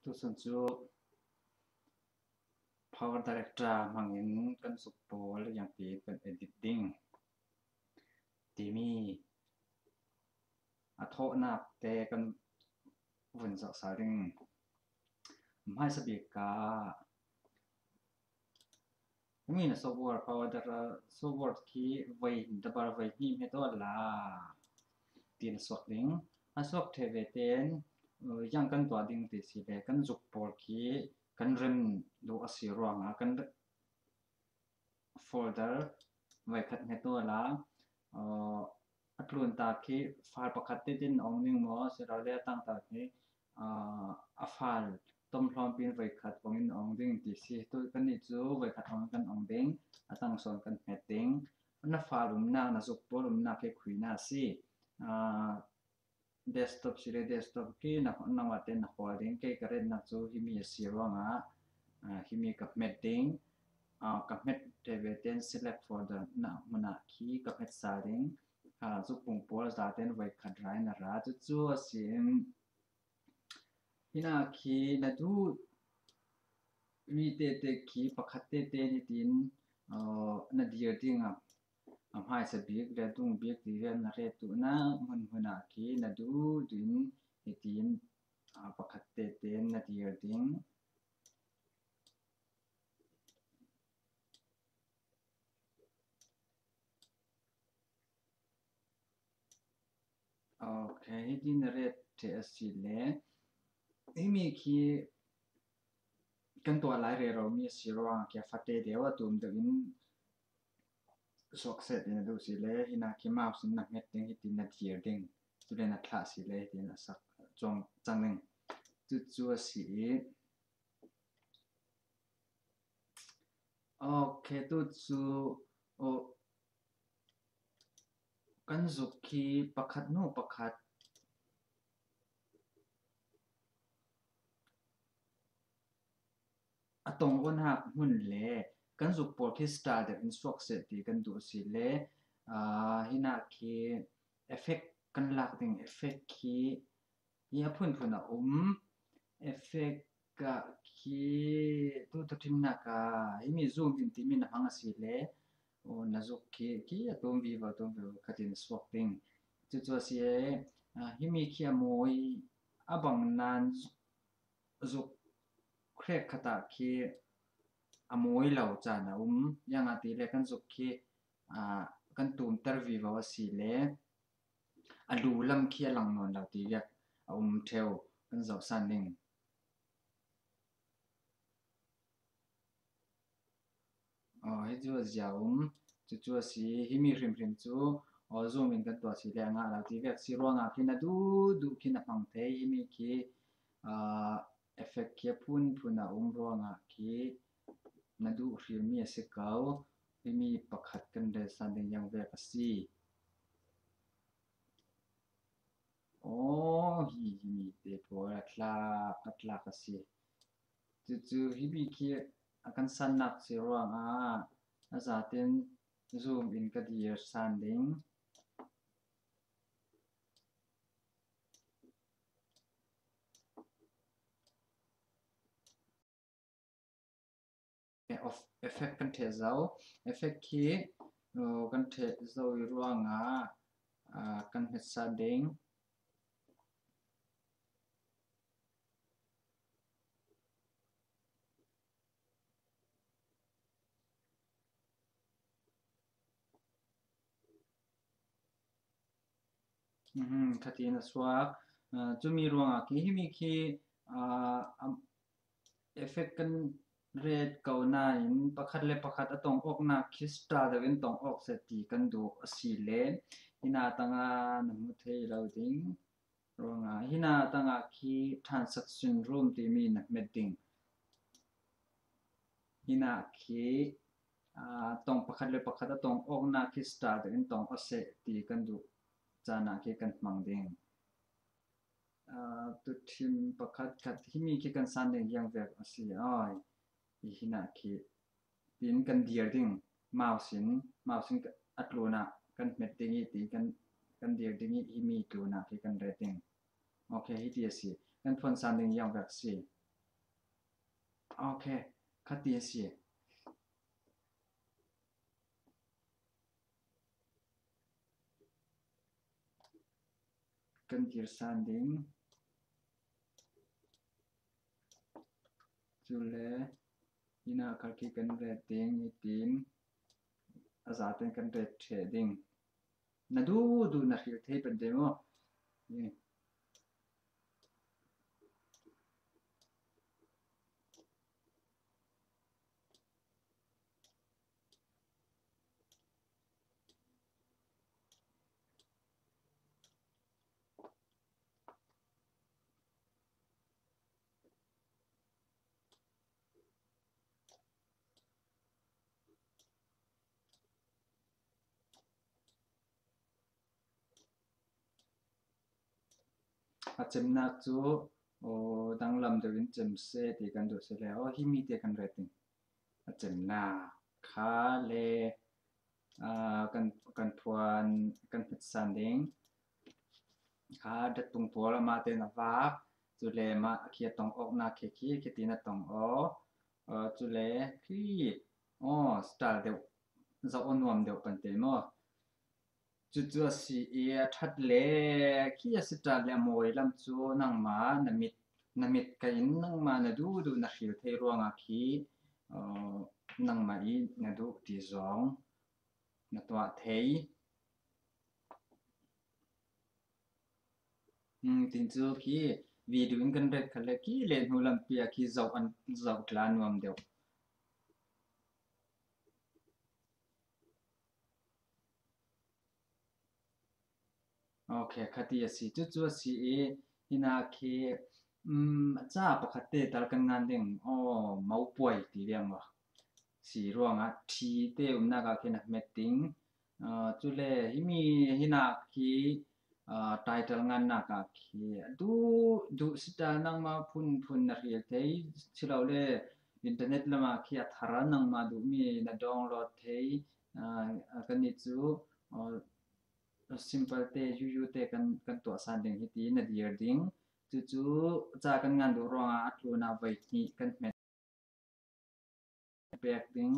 tu sun chu power director mangin kan support yang pi kan editing ti mi a tho na te kan vun sa sa ring mai sa bi ka mi na software power director software ki vai da bar vai ni me to la tin sok ding a sok the ve ten yang kan to ding ti si le kan support ki kan rem do asirang a kan folder vai khat me to la atlun ta ki file pakhat te tin ong ning mo se ra le tang ta ki a file tom hlom pin vai khat ongin ong ding ti si tu kan ni chu vai khat ong kan ong ding atang son kan met ding na file na support na ke khuina si desktop sire desktop ki na wa ten na ko ding ke kare na chu hi mi siranga hi mi ka met ding ka met ten select folder na mana ki ka met sa ding chu pung pol za ten vai khat rai na ra chu asin hina ki na du mi te ki pakhat te ni tin na dir ding hai sa bik le tung bik ti ren na re tu na mun ki na du din hi tin pakhat te na dir ding okay din na re te asile mi ki kan to lai re ro mi sirwa ke fate dewa tum de in sok set in do si le hina ki map sin na met ding hitin na thier ding tu le na thla si le tin sak chong changling chu si okay tu chu o kan zuk ki pakhat no pakhat atong on hak hun le kan zuk por ki star de in sok set ti kan du si le hina ki effect kan lak ding effect ki ya phun a effect ka ki tu tin na ka himi zoom in ti min hang si le o na zuk ki atom vi khatin swak ding chu si himi ki amoi abang nan zuk krek khata ki amoi lau cha na yang ati le kan zuk ki kan tum tar vi wa si le alu lam ki alang non lau ti yak theo kan zau san ding he chu jaum chu si himi rim chu zoom in kan to si le nga lau ti yak si ro nga ki na du ki na pang the himi ki effect kia phun na ro nga ki na du rim mi se kau himi pakhat kan de san ding yang ve ka si hi mi te po atla ka si chu himi ki akan san nak si ro nga za ten zoom in ka dir san ding of effect kan the zau effect ki kan the zau I ro nga kan het sa ding khatin swak chumi ro nga ki himi ki effect kan red kau na in pakhat le pakhat atong ok na khista da win tong ok se ti kan du si le hina tanga namu thei lo ding ronga hina tanga ki transaction room ti mi na meeting hina ki tong pakhat le pakhat atong ok na khista da win tong ose ti kan du chana ki kan mang ding tu thim pakhat khat himi ki kan san ding yang vek asi ai hina ki tin kan dir ding mausin atluna kan met ding ti kan dir ding himi tu na ki kan rating okay hi ti si kan phone san ding yang vek si ok khát tiền gì cần tiền san đinh chú lệ ina kalki cần rating tin azaten cần rate trading na du na hiểu thế bên demo chem nak chu o dang lam de win chem se ti kan do se le o hi mi te kan rating chem na kha le kan thuan kan phet san ding kha dat tung por ma te na va chu le ma khia tong ok na khe khi khi ti na tong o chu le khi o style de za on nuam de pan te mo chú chú sĩ thắt lệ khi style lệ mồi làm chú nang mà namit cái nang mà na du na hiểu thấy ruang à khi nang mà ý na du tí gióng na toa thấy tin chú khi video in cái khá lệ khi lên hồ làm pia khi giàu clan nuam đều ok khát tiền sĩ chú chú sĩ hina khi cha pakhat te tal kan ngan ding o mau puai ti liang wa si ruang a thi te na ka khen meeting chu le himi hina khi title ngan na ka khi du sta nang ma phun na riel thei chilo le internet lama khi athara nang ma du mi na download thei kan ni chu simple te yu te kan to san ding hi ti na dir ding chu cha kan ngan do ronga atlu na vai ni kan met back ding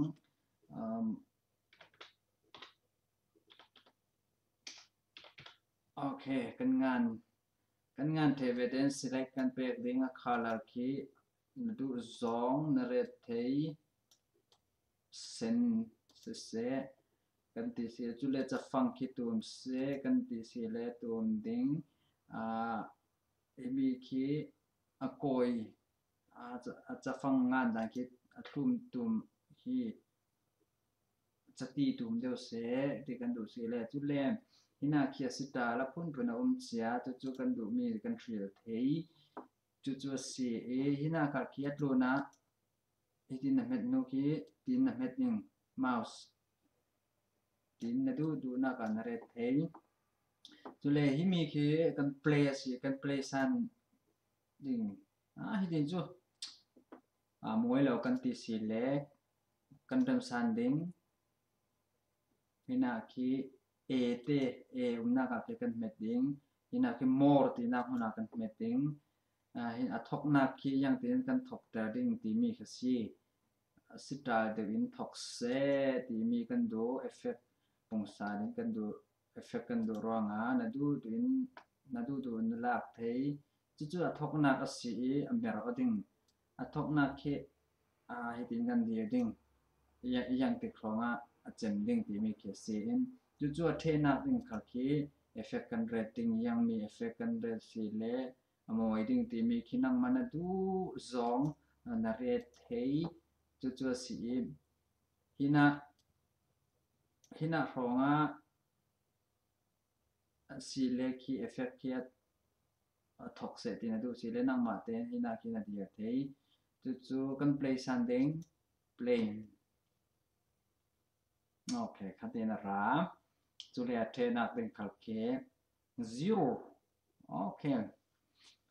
okay kan ngan the evidence select kan back ding a color ki na du zong na red thei sen se kan ti se chu le cha funky tum se kan ti se le tum ding emi ki a koi cha fang ngan dan ki a tum hi cha ti tum deu se ti kan du se le chu le hina ki sita la phun na chia chu kan du mi kan thriel thei chu si hina ka ki atlo na itin na met no ki tin na met ning mouse tin na du na kan re thei chu le hi mi khi kan play san ding hi din chu muai lo kan ti si le kan dam san ding hina khi te na ka kan met ding hina khi more ti na hona kan met ding hin athok na khi yang tin kan thok ta ding ti mi kha si sita de in thok se ti mi kan do effect pong sa ding kan do effect kan do ronga na du na lak thei chu athok na ka si amber oding athok na khi hi tin kan dir ding yang te khronga chem ding ti mi khe se in chu the na ding kha khi effect kan rating yang mi effect kan red si le amoi ding ti mi khinang mana du zong na red thei chu si hina hronga si le khi effect khi thok se ti na du si le nang ma te hina khi na dia thei chu kan play san ding play okay kha te na ra chu le the na ding khal ke 0 okay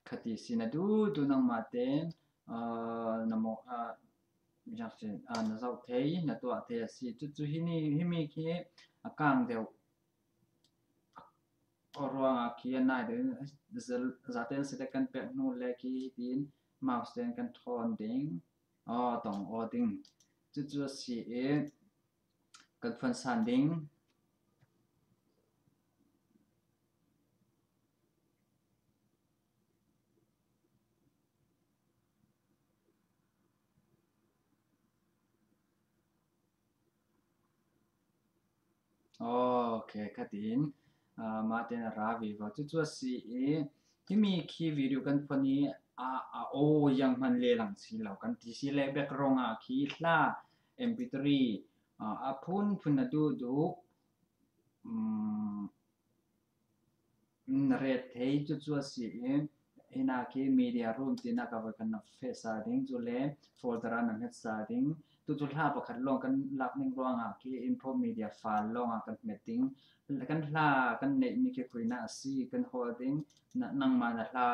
khá ti si na du nang ma te na mo jak se na zau thei na to the si chu hi mi khi akang deu ruang a khi na de za ten se kan pe no le ki tin mouse ten kan thon ding tong ding chu si kan fan san ding okay katin ma ten ra vi va chu siที่มีคีย์วิดีโอกันพนี้ยังมันเลหลังสีเหล่ากันที่สีเลแบกรองคีย์ล่า MP3 พุนดูเรทเฮจุดสีคีย์มีเดียรูมที่นักเอากันเฟซาดิ้งจุเลโฟลเดอร์นั้นเฮดซาดิ้งจุดล่าประคัดลงกันลับหนึ่งรองคีย์อินโฟมีเดียไฟล์ลงกันเมตติ้งกันล่ากันเนมีคีย์คุยนาซีกันโฮลดิ้งนั่งมานั่นล่ะ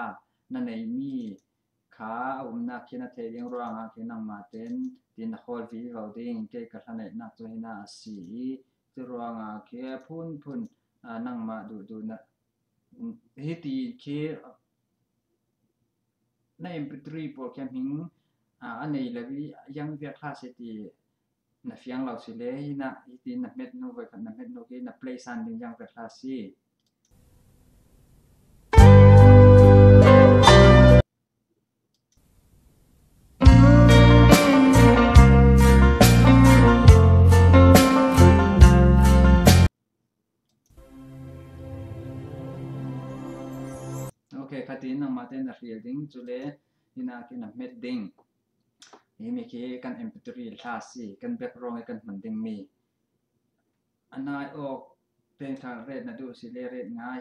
นั่นเองมีขานักเขียนเทเรื่องร่างเขียนนั่งมาเต้นดินฮอลวีวาวดิ้งเกี่ยวกับนั่นเองนักตัวหินาสีจะร่างเขียนพุ่นนั่งมาดูนะฮิตีเขียนใน MP3 โปรแกรมหิงอันนี้เลยยังเวียดคลาสตีนักเฟียงเราสิเลยนะฮิตีนักเม็ดโนเวกันนักเม็ดโนเกนักเพลย์ซันดิ้งยังเวียดคลาสซีคัดดินนั่งมาเต้นนักเรียนดิ้งจุเลยินากินนักเม็ดดิ้งนี่มีคีกัน MP3 คลาสสิกันแบ็กกราวด์กันมันดิ้งมีอันนั้นออกเป็นทางเรดนะดูสิเลเรดง่าย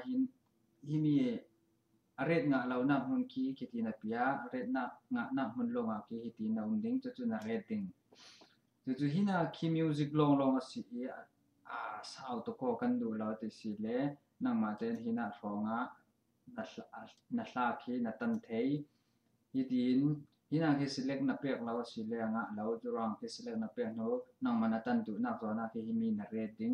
หิมีเรดง่าเราหน้าหุ่นคีคิดนับยาเรดง่าหน้าหุ่นลงคีคิดนับหุ่นดิ้งจุนักเรดดิ้งจุหินาคีมิวสิกลงสิสาวตะโกกันดูเราติสิเลนั่งมาเต้นหินาฟองนักลาคีนัตันเทยยิดินฮินังคิสเล็กนับเปียกเราสิเลงะเราจุรังคิสเล็กนับเปียกโนนังมันตันดูนักตัวนักฮิมีนักเรดดิ้ง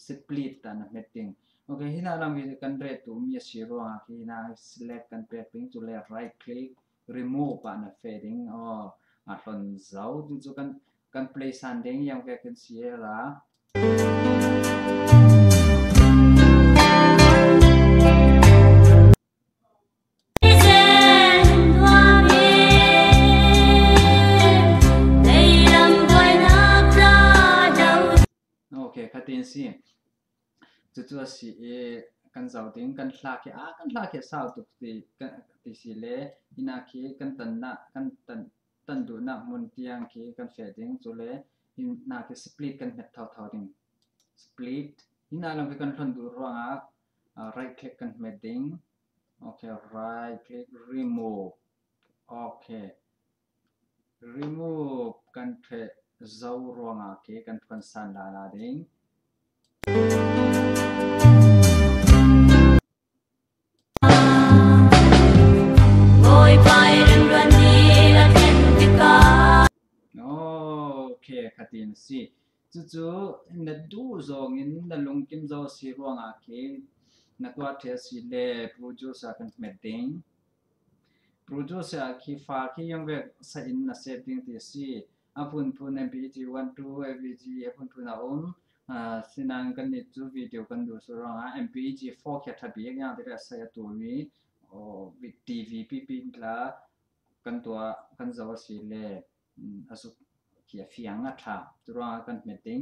สปลิตตันนักเมตติ้งโอเคฮินาลังวิกันเรดตูมีสิรังฮินาสเล็กกันเปียกปิ้งจุเลไรคลิก remove ปานักเฟดดิ้งอัดลนเจ้าจุกัน play sanding ยังเวกันเสียละคัดดินสิจุดสิกันเจ้าดิ้งกันลากกันลากสาวตุกตีสิเลอินาคีกันตันดูนักมุนเตียงคีกันเฟดดิ้งจุเลอินาคีสปลิตกันเม็ดเท่าดิ้งสปลิตอินาลังไปกันทนดูร่างright click กันเม็ดดิ้งโอเค right click remove โอเค remove กันเทเจ้าร่างคีกันพันสันลาดิ้งคัดดินสิจู่นัดดูจงอินนัดลงกิมจอสิรวงคีนักว่าเทสิเลโปรดิวเซอร์กันเมดดิ้งโปรดิวเซอร์คีฟ้าคียังเวกใส่อินนัดเซตติ้งที่สิพุ่น MP1 2 AVG พุ่นเอาสินังกันนิจูวิดีโอกันดูสุรวงMP4 แค่ทับยังยังได้ใส่ตัวนี้วิดีวีปีนละกันตัวกันจอสิเลสุเขียนเฟียงท่าจุดกันเมตติ้ง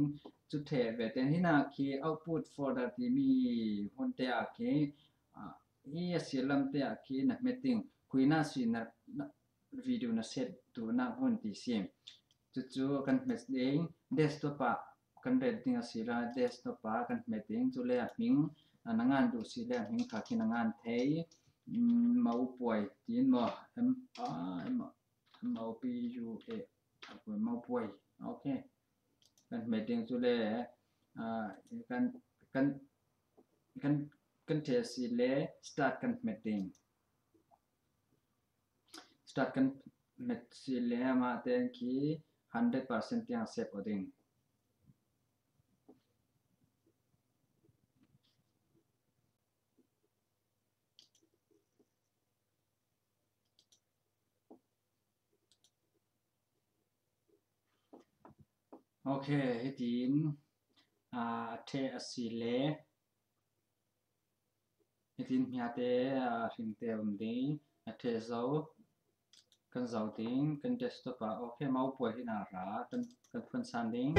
จุดเทเวทที่น่าคีเอาพุทโฟลเดอร์ที่มีคนเตะคีสิลัมเตะคีนักเมตติ้งคุยน่าสินักวิดีโอน่าเซตตัวน่าคนที่เสียงจุดกันเมตติ้งเดสก์ท็อปกันเรดดิ้งสิละเดสก์ท็อปกันเมตติ้งจุดเลี้ยหิงนักงานดูสิเลี้ยหิงขาคินักงานเทยมาอุปวยจีนมาปียูเอมาป่วยโอเคกันเมตติ้งจุเลกันเทสิเลสตาร์ทกันเมตติ้งสตาร์ทกันเมตสิเลมาเต็นคี100% ยังเซฟอดิ้ง ok hết tin the asi le hết tin nhà te hình te đi the dấu kan dấu tiếng kan desktop ok mau buat hi na ra kan phân san ding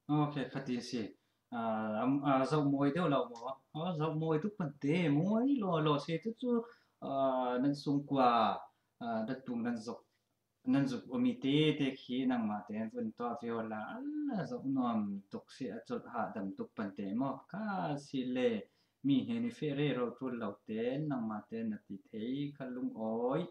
ok phát tin gì dầu muối đâu lâu mà dầu muối tức phần tế muối lo xe tức chú nên sung qua đất tung nên dục omite te khi nang mà te vun to viola dầu nom tục sẽ chốt hạ đầm tục phần tế mà cá xì lệ mi heni fere rồi tu lâu te nang mà te nati thấy khăn lung oi